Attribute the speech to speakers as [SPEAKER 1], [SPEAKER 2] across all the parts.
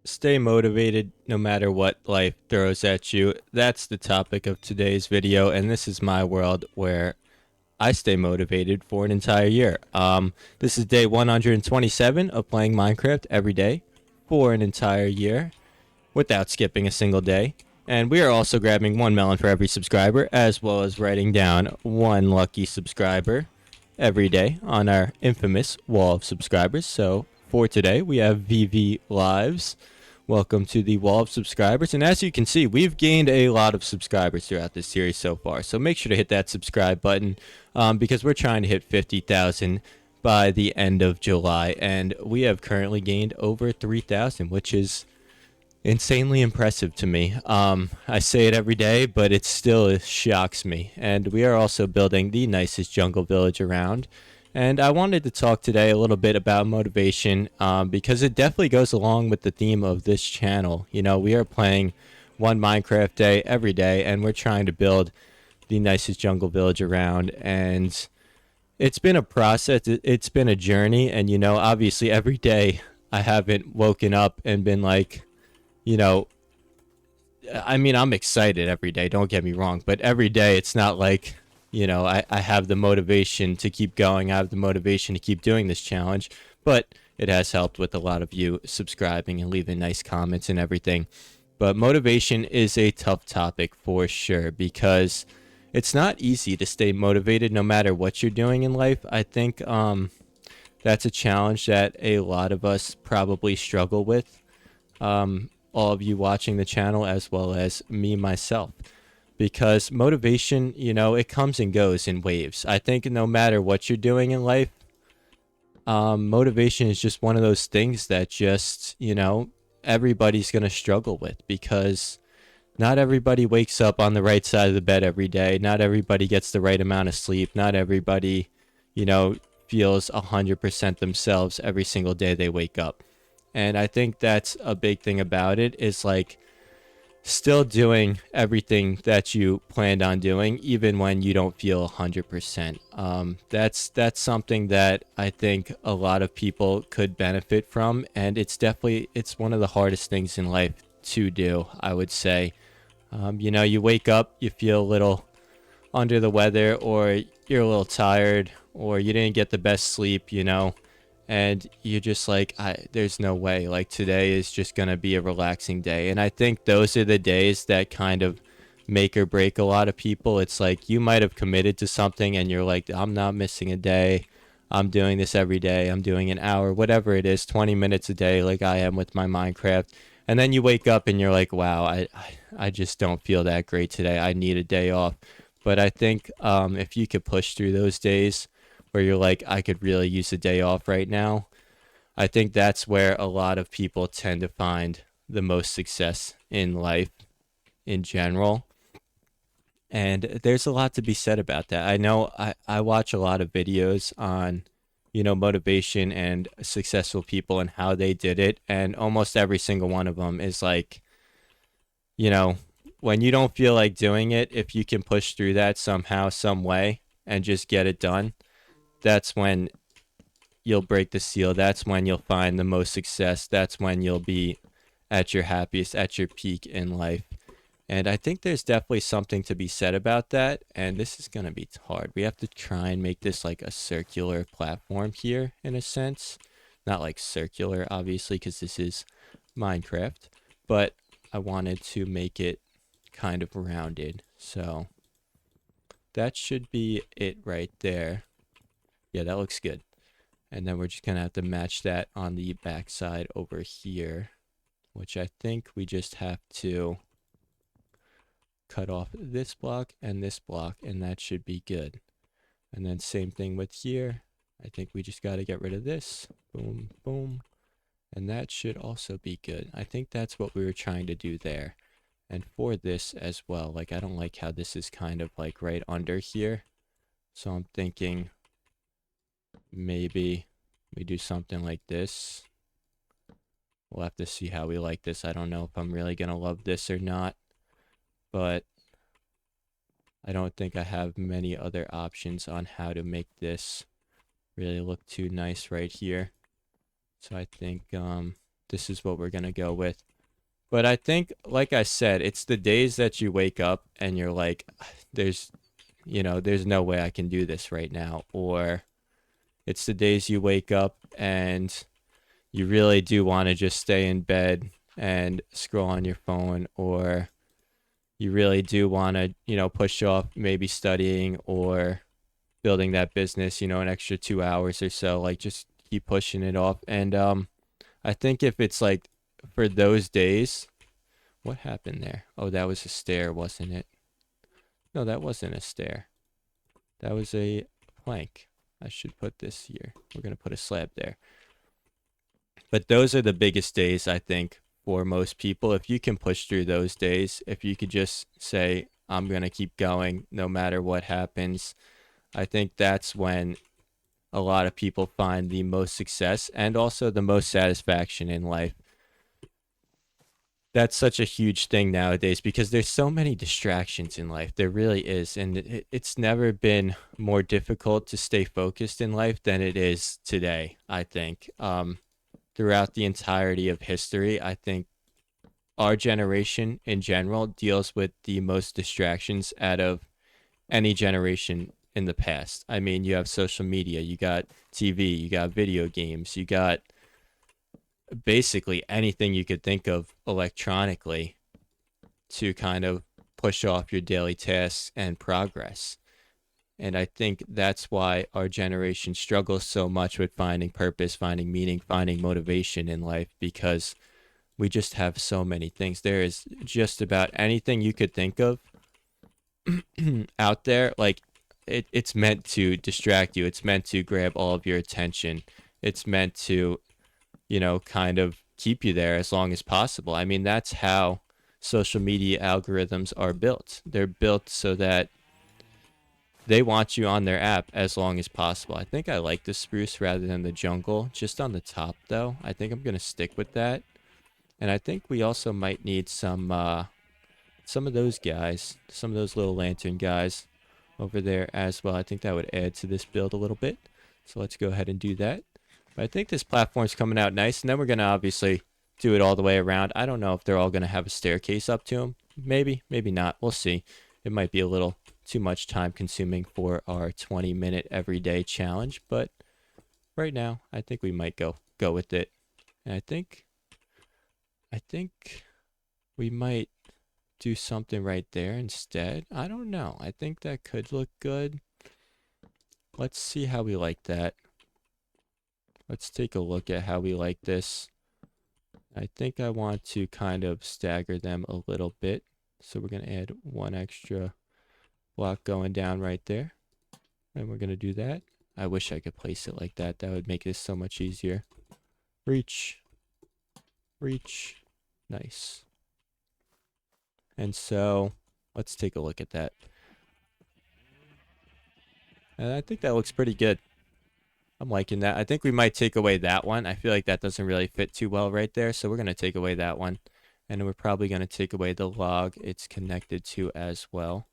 [SPEAKER 1] Stay motivated no matter what life throws at you. That's the topic of today's video, and this is my world where I stay motivated for an entire year. This is day 127 of playing Minecraft every day for an entire year without skipping a single day. And we are also grabbing one melon for every subscriber, as well as writing down one lucky subscriber every day on our infamous wall of subscribers. So for today, we have VV Lives. Welcome to the wall of subscribers. And as you can see, we've gained a lot of subscribers throughout this series so far. So make sure to hit that subscribe button because we're trying to hit 50,000 by the end of July. And we have currently gained over 3,000, which is insanely impressive to me. I say it every day, but it still shocks me. And we are also building the nicest jungle village around. And I wanted to talk today a little bit about motivation because it definitely goes along with the theme of this channel. You know, we are playing one Minecraft day every day, and we're trying to build the nicest jungle village around. And it's been a process, it's been a journey. And, you know, obviously every day I haven't woken up and been like, you know, I mean, I'm excited every day, don't get me wrong, but every day it's not like, you know, I have the motivation to keep going. I have the motivation to keep doing this challenge, but it has helped with a lot of you subscribing and leaving nice comments and everything. But motivation is a tough topic for sure because it's not easy to stay motivated no matter what you're doing in life. I think that's a challenge that a lot of us probably struggle with. All of you watching the channel as well as me myself, because motivation, you know, it comes and goes in waves. I think no matter what you're doing in life, motivation is just one of those things that just, you know, everybody's going to struggle with because not everybody wakes up on the right side of the bed every day. Not everybody gets the right amount of sleep. Not everybody, you know, feels 100% themselves every single day they wake up. And I think that's a big thing about it is like still doing everything that you planned on doing, even when you don't feel 100%. That's something that I think a lot of people could benefit from. And it's one of the hardest things in life to do, I would say. You know, you wake up, you feel a little under the weather, or you're a little tired, or you didn't get the best sleep, you know, and you're just like, there's no way, like today is just gonna be a relaxing day. And I think those are the days that kind of make or break a lot of people. It's like you might have committed to something and you're like, I'm not missing a day, I'm doing this every day, I'm doing an hour, whatever it is, 20 minutes a day, like I am with my Minecraft. And then you wake up and you're like, wow, I just don't feel that great today, I need a day off. But I think if you could push through those days where you're like, I could really use a day off right now, I think that's where a lot of people tend to find the most success in life in general. And there's a lot to be said about that. I know I watch a lot of videos on, you know, motivation and successful people and how they did it. And almost every single one of them is like, you know, when you don't feel like doing it, if you can push through that somehow, some way, and just get it done, that's when you'll break the seal. That's when you'll find the most success. That's when you'll be at your happiest, at your peak in life. And I think there's definitely something to be said about that. And this is going to be hard. We have to try and make this like a circular platform here in a sense. Not like circular, obviously, because this is Minecraft. But I wanted to make it kind of rounded. So that should be it right there. Yeah, that looks good. And then we're just going to have to match that on the back side over here, which I think we just have to cut off this block, and that should be good. And then same thing with here. I think we just got to get rid of this. Boom, boom. And that should also be good. I think that's what we were trying to do there. And for this as well, like I don't like how this is kind of like right under here. So I'm thinking maybe we do something like this. We'll have to see how we like this. I don't know if I'm really going to love this or not, but I don't think I have many other options on how to make this really look too nice right here. So I think this is what we're going to go with. But I think, like I said, it's the days that you wake up and you're like, there's, there's no way I can do this right now. Or it's the days you wake up and you really do want to just stay in bed and scroll on your phone, or you really do want to, push off maybe studying or building that business, an extra 2 hours or so, like just keep pushing it off. And I think if it's like for those days, what happened there? Oh, that was a stair, wasn't it? No, that wasn't a stair. That was a plank. I should put this here. We're going to put a slab there. But those are the biggest days, I think, for most people. If you can push through those days, if you could just say, I'm going to keep going no matter what happens, I think that's when a lot of people find the most success and also the most satisfaction in life. That's such a huge thing nowadays because there's so many distractions in life. There really is. And it's never been more difficult to stay focused in life than it is today, I think. Throughout the entirety of history, I think our generation in general deals with the most distractions out of any generation in the past. I mean, you have social media, you got TV, you got video games, you got basically anything you could think of electronically to kind of push off your daily tasks and progress. And I think that's why our generation struggles so much with finding purpose, finding meaning, finding motivation in life, because we just have so many things. There is just about anything you could think of out there. Like it's meant to distract you. It's meant to grab all of your attention. It's meant to, kind of keep you there as long as possible. I mean, that's how social media algorithms are built. They're built so that they want you on their app as long as possible. I think I like the spruce rather than the jungle. Just on the top, though. I think I'm going to stick with that. And I think we also might need some of those guys, some of those little lantern guys over there as well. I think that would add to this build a little bit. So let's go ahead and do that. But I think this platform's coming out nice. And then we're going to obviously do it all the way around. I don't know if they're all going to have a staircase up to them. Maybe, maybe not. We'll see. It might be a little too much time consuming for our 20-minute everyday challenge. But right now, I think we might go with it. And I think we might do something right there instead. I don't know. I think that could look good. Let's see how we like that. Let's take a look at how we like this. I think I want to kind of stagger them a little bit. So we're going to add one extra block going down right there. And we're going to do that. I wish I could place it like that. That would make this so much easier. Reach. Reach. Nice. And so let's take a look at that. And I think that looks pretty good. I'm liking that. I think we might take away that one. I feel like that doesn't really fit too well right there. So we're going to take away that one. And we're probably going to take away the log it's connected to as well.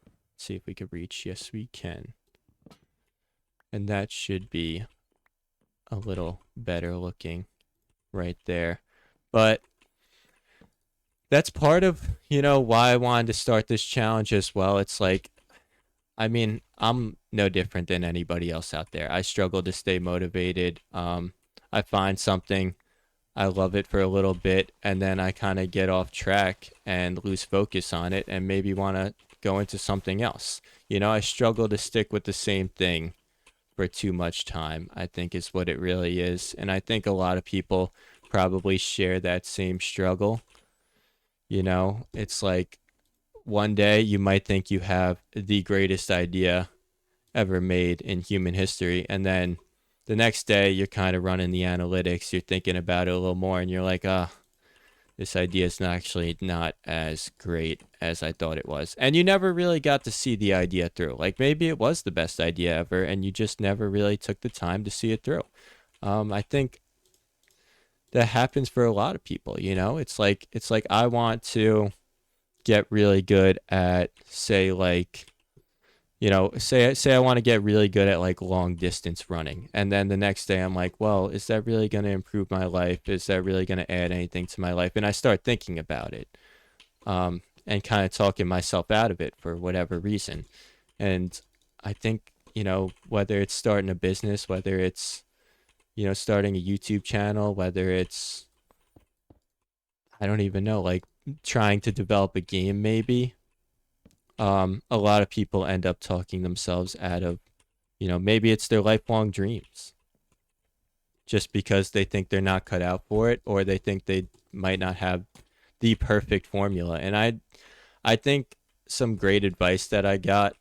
[SPEAKER 1] Let's see if we can reach. Yes, we can. And that should be a little better looking right there. But that's part of, why I wanted to start this challenge as well. It's like, I mean, I'm no different than anybody else out there. I struggle to stay motivated. I find something, I love it for a little bit, and then I kind of get off track and lose focus on it and maybe want to go into something else. I struggle to stick with the same thing for too much time, I think is what it really is. And I think a lot of people probably share that same struggle. It's like one day you might think you have the greatest idea ever made in human history, and then the next day you're kind of running the analytics, you're thinking about it a little more, and you're like, this idea is not as great as I thought it was. And you never really got to see the idea through. Like maybe it was the best idea ever and you just never really took the time to see it through. I think that happens for a lot of people, It's like I want to get really good at, say, like You know, say I want to get really good at like long distance running, and then the next day I'm like, well, is that really going to improve my life? Is that really going to add anything to my life? And I start thinking about it, and kind of talking myself out of it for whatever reason. And I think, you know, whether it's starting a business, whether it's, you know, starting a YouTube channel, whether it's, I don't even know, like trying to develop a game maybe, a lot of people end up talking themselves out of, you know, maybe it's their lifelong dreams just because they think they're not cut out for it, or they think they might not have the perfect formula. And I think some great advice that I got,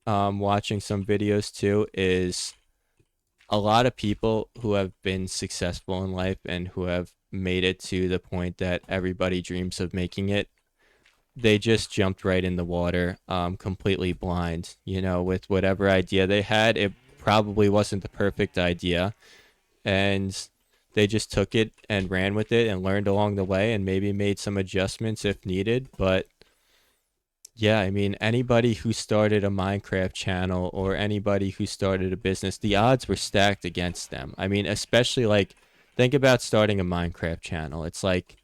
[SPEAKER 1] watching some videos too, is a lot of people who have been successful in life and who have made it to the point that everybody dreams of making it, they just jumped right in the water, completely blind, you know, with whatever idea they had. It probably wasn't the perfect idea, and they just took it and ran with it and learned along the way and maybe made some adjustments if needed. But yeah, I mean, anybody who started a Minecraft channel or anybody who started a business, the odds were stacked against them. I mean, especially like, think about starting a Minecraft channel. It's like,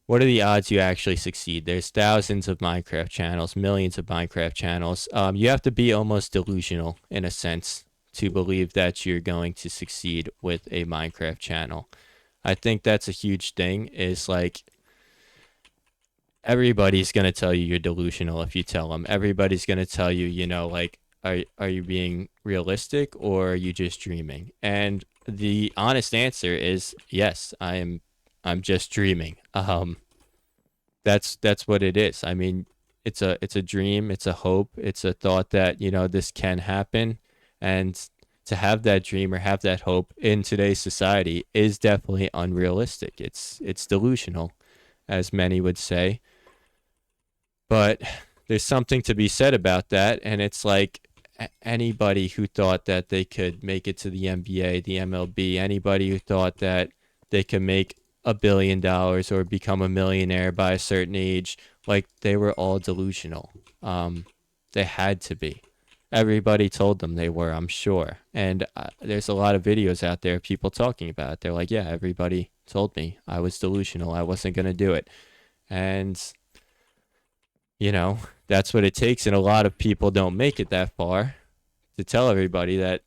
[SPEAKER 1] what are the odds you actually succeed? There's thousands of Minecraft channels, millions of Minecraft channels. You have to be almost delusional in a sense to believe that you're going to succeed with a Minecraft channel. I think that's a huge thing, is like, everybody's going to tell you you're delusional if you tell them. Everybody's going to tell you, you know, like, are you being realistic or are you just dreaming? And the honest answer is yes, I'm just dreaming. That's what it is. I mean, it's a dream, it's a hope, it's a thought that, you know, this can happen. And to have that dream or have that hope in today's society is definitely unrealistic. It's delusional, as many would say. But there's something to be said about that, and it's like, anybody who thought that they could make it to the NBA, the MLB, anybody who thought that they could make $1 billion or become a millionaire by a certain age, like, they were all delusional. They had to be. Everybody told them they were, I'm sure. And there's a lot of videos out there of people talking about it. They're like, yeah, everybody told me I was delusional. I wasn't going to do it. And you know, that's what it takes. And a lot of people don't make it that far to tell everybody that,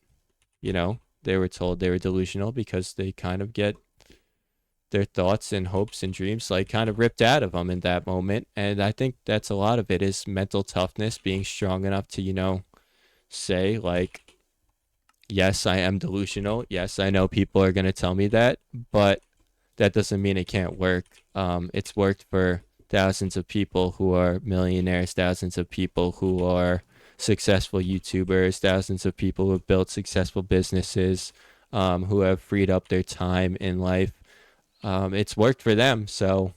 [SPEAKER 1] you know, they were told they were delusional, because they kind of get their thoughts and hopes and dreams like kind of ripped out of them in that moment. And I think that's a lot of it, is mental toughness, being strong enough to, you know, say like, yes, I am delusional. Yes, I know people are going to tell me that, but that doesn't mean it can't work. It's worked for thousands of people who are millionaires, thousands of people who are successful YouTubers, thousands of people who have built successful businesses, who have freed up their time in life. It's worked for them, so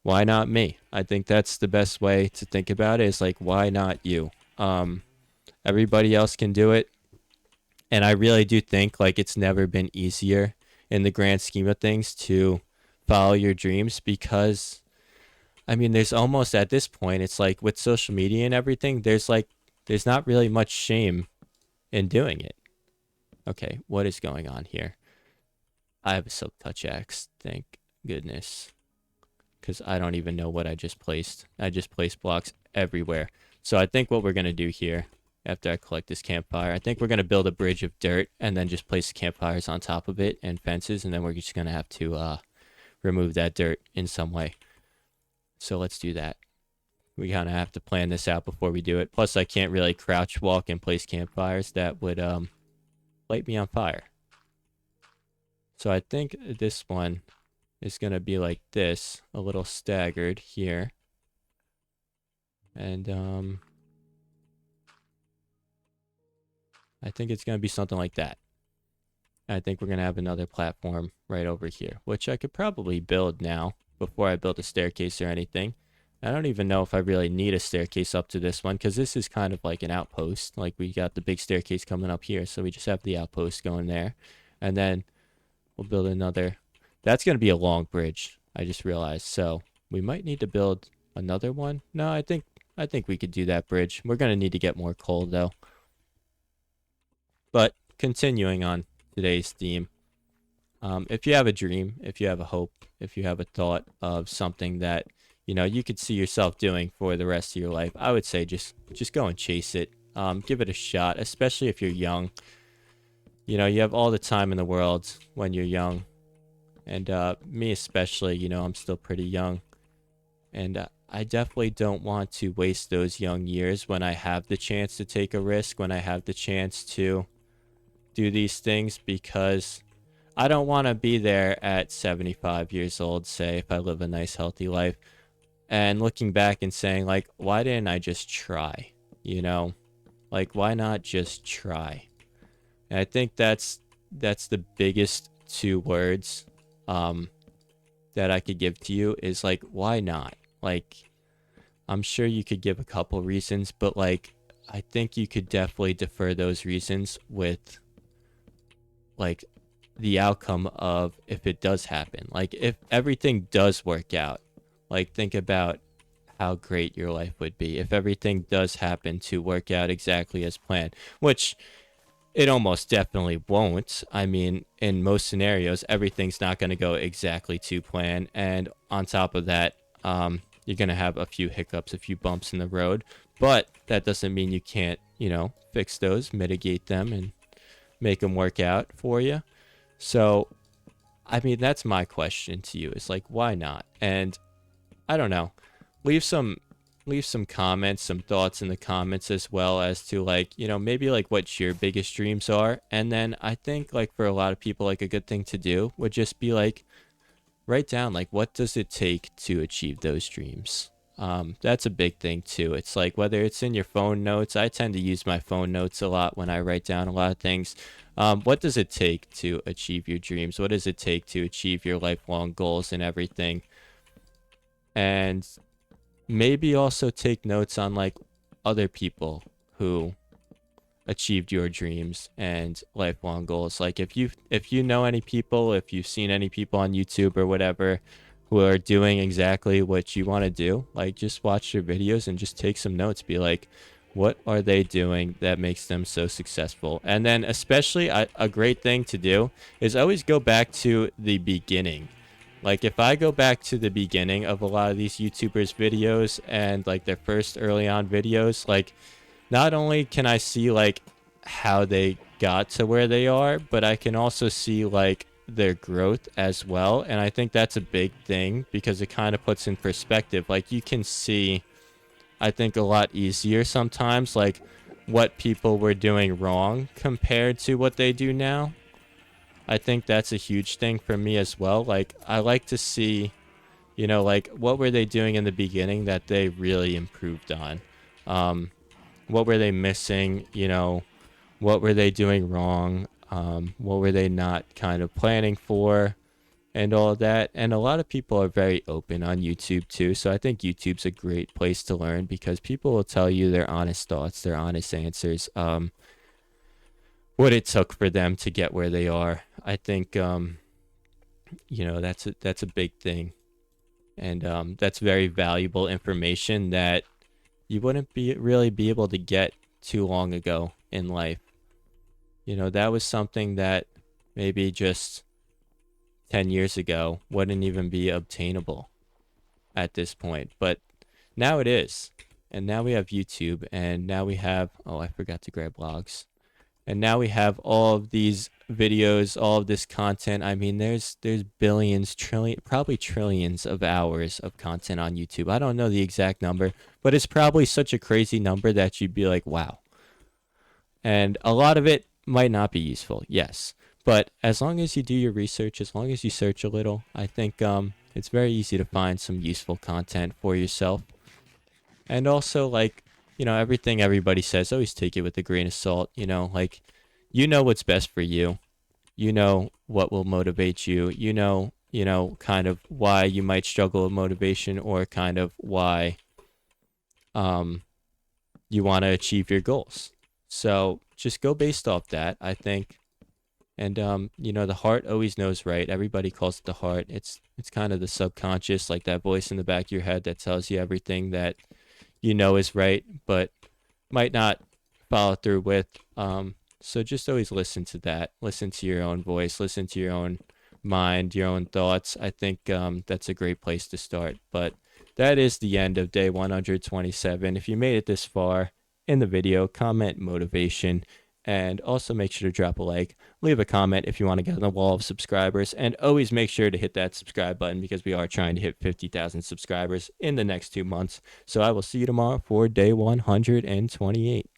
[SPEAKER 1] why not me? I think that's the best way to think about it, is like, why not you? Everybody else can do it. And I really do think like it's never been easier in the grand scheme of things to follow your dreams, because I mean, there's almost, at this point, it's like with social media and everything, there's not really much shame in doing it. Okay, what is going on here? I have a silk touch axe, thank goodness, because I don't even know what I just placed. I just placed blocks everywhere. So I think what we're gonna do here, after I collect this campfire, I think we're gonna build a bridge of dirt and then just place campfires on top of it and fences, and then we're just gonna have to remove that dirt in some way. So let's do that. We kind of have to plan this out before we do it. Plus, I can't really crouch walk and place campfires. That would light me on fire. So I think this one is going to be like this, a little staggered here. And I think it's going to be something like that. I think we're going to have another platform right over here, which I could probably build now before I build a staircase or anything. I don't even know if I really need a staircase up to this one, because this is kind of like an outpost. Like, we got the big staircase coming up here, so we just have the outpost going there. And then we'll build another. That's going to be a long bridge, I just realized. So we might need to build another one. No, I think I think we could do that bridge. We're gonna need to get more coal though. But continuing on today's theme, if you have a dream, if you have a hope, if you have a thought of something that you could see yourself doing for the rest of your life, I would say just go and chase it. Give it a shot, especially if you're young. You have all the time in the world when you're young, and me especially. I'm still pretty young, and I definitely don't want to waste those young years when I have the chance to take a risk, when I have the chance to do these things, because I don't want to be there at 75 years old, say, if I live a nice, healthy life, and looking back and saying, like, why didn't I just try? Like, why not just try? And I think that's the biggest two words that I could give to you is, like, why not? Like, I'm sure you could give a couple reasons, but, like, I think you could definitely defer those reasons with, like, the outcome of if it does happen. Like, if everything does work out, like, think about how great your life would be if everything does happen to work out exactly as planned, which it almost definitely won't. I mean, in most scenarios, everything's not going to go exactly to plan. And on top of that, you're going to have a few hiccups, a few bumps in the road. But that doesn't mean you can't, fix those, mitigate them, and make them work out for you. So, I mean, that's my question to you. Is like, why not? And I don't know. Leave some comments, some thoughts in the comments as well as to, like, maybe like what your biggest dreams are. And then I think, like, for a lot of people, like, a good thing to do would just be like write down, like, what does it take to achieve those dreams. That's a big thing too. It's like whether it's in your phone notes. I tend to use my phone notes a lot when I write down a lot of things. What does it take to achieve your dreams? What does it take to achieve your lifelong goals and everything? And maybe also take notes on, like, other people who achieved your dreams and lifelong goals. Like, if you know any people, if you've seen any people on YouTube or whatever who are doing exactly what you want to do, like, just watch their videos and just take some notes. Be like, what are they doing that makes them so successful? And then especially a great thing to do is always go back to the beginning. Like, if I go back to the beginning of a lot of these YouTubers' videos and, like, their first early on videos, like, not only can I see, like, how they got to where they are, but I can also see, like, their growth as well. And I think that's a big thing because it kind of puts in perspective. Like, you can see, I think, a lot easier sometimes, like, what people were doing wrong compared to what they do now. I think that's a huge thing for me as well. Like, I like to see, like, what were they doing in the beginning that they really improved on? What were they missing? What were they doing wrong? What were they not kind of planning for? And all of that. And a lot of people are very open on YouTube too. So I think YouTube's a great place to learn because people will tell you their honest thoughts, their honest answers. What it took for them to get where they are. I think that's a big thing, and that's very valuable information that you wouldn't really be able to get too long ago in life. That was something that maybe just 10 years ago wouldn't even be obtainable at this point, but now it is. And now we have YouTube, and now we have, oh, I forgot to grab logs. And now we have all of these videos, all of this content. I mean, there's billions, probably trillions of hours of content on YouTube. I don't know the exact number, but it's probably such a crazy number that you'd be like, wow. And a lot of it might not be useful, yes. But as long as you do your research, as long as you search a little, I think it's very easy to find some useful content for yourself. And also, like, everything everybody says, always take it with a grain of salt. Like, what's best for you. You know what will motivate you. Kind of why you might struggle with motivation, or kind of why you want to achieve your goals. So just go based off that, I think. And the heart always knows right. Everybody calls it the heart. It's kind of the subconscious, like that voice in the back of your head that tells you everything that you know is right, but might not follow through with. So just always listen to that. Listen to your own voice. Listen to your own mind, your own thoughts. I think that's a great place to start. But that is the end of day 127. If you made it this far in the video, comment motivation. And also make sure to drop a like, leave a comment if you want to get on the wall of subscribers, and always make sure to hit that subscribe button because we are trying to hit 50,000 subscribers in the next 2 months. So I will see you tomorrow for day 128.